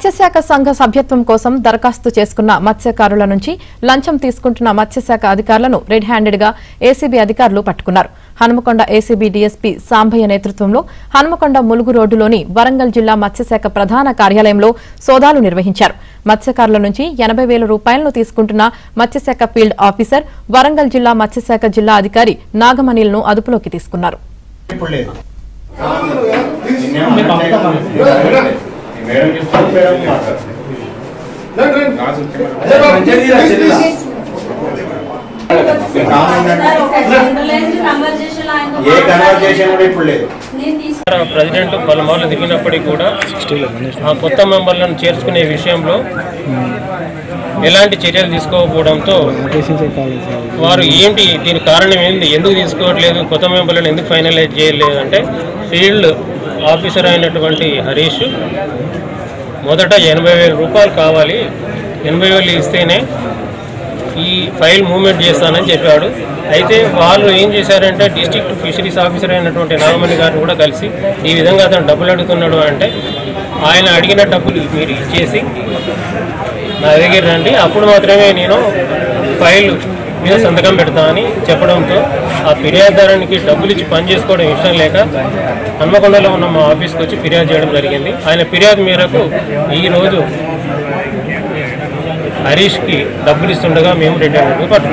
మత్స్యశాఖ సంఘ సభ్యత్వం కోసం దరఖాస్తు చేసుకున్న మత్స్యకారుల నుంచి లంచం తీసుకుంటున్న మత్స్యశాఖ అధికారులను రెడ్ హ్యాండెడ్ గా ఏసీబీ అధికారులు పట్టుకున్నారు. హనుమకొండ ఏసీబీ డీఎస్పీ సాంబయ్య నేతృత్వంలో హనుమకొండ ములుగు రోడ్డులోని వరంగల్ జిల్లా మత్స్యశాఖ ప్రధాన కార్యాలయంలో సోదాలు నిర్వహించారు. మత్స్యకారుల నుంచి 80,000 రూపాయలను తీసుకుంటున్న మత్స్యశాఖ ఫీల్డ్ ఆఫీసర్ వరంగల్ జిల్లా మత్స్యశాఖ జిల్లా అధికారి నాగమణిలను అదుపులోకి తీసుకున్నారు. ప్రెసిడెంట్ పలుమార్లు దిగినప్పటికీ కూడా ఆ కొత్త మెంబర్లను చేర్చుకునే విషయంలో ఎలాంటి చర్యలు తీసుకోకపోవడంతో వారు ఏంటి దీని కారణం ఏంటి, ఎందుకు తీసుకోవట్లేదు, కొత్త మెంబర్లను ఎందుకు ఫైనలైజ్ చేయలేదు అంటే ఫీల్డ్ ఆఫీసర్ అయినటువంటి హరీష్ మొదట 80,000 రూపాయలు కావాలి, 80,000 ఇస్తేనే ఈ ఫైల్ మూవ్మెంట్ చేస్తానని చెప్పాడు. అయితే వాళ్ళు ఏం చేశారంటే డిస్ట్రిక్ట్ ఫిషరీస్ ఆఫీసర్ అయినటువంటి నాగమణి గారిని కూడా కలిసి ఈ విధంగా అతను డబ్బులు అడుగుతున్నాడు అంటే ఆయన అడిగిన డబ్బులు మీరు ఇచ్చేసి నా దగ్గర రండి, అప్పుడు మాత్రమే నేను ఫైల్ మీద సంతకం పెడతా అని చెప్పడంతో ఆ ఫిర్యాదుదారునికి డబ్బులు ఇచ్చి పని చేసుకోవడం ఇష్టం లేక హన్మకొండలో ఉన్న మా ఆఫీస్కి వచ్చి ఫిర్యాదు చేయడం జరిగింది. ఆయన ఫిర్యాదు మేరకు ఈరోజు హరీష్కి డబ్బులు ఇస్తుండగా మేము 2 పట్టుకున్నాం.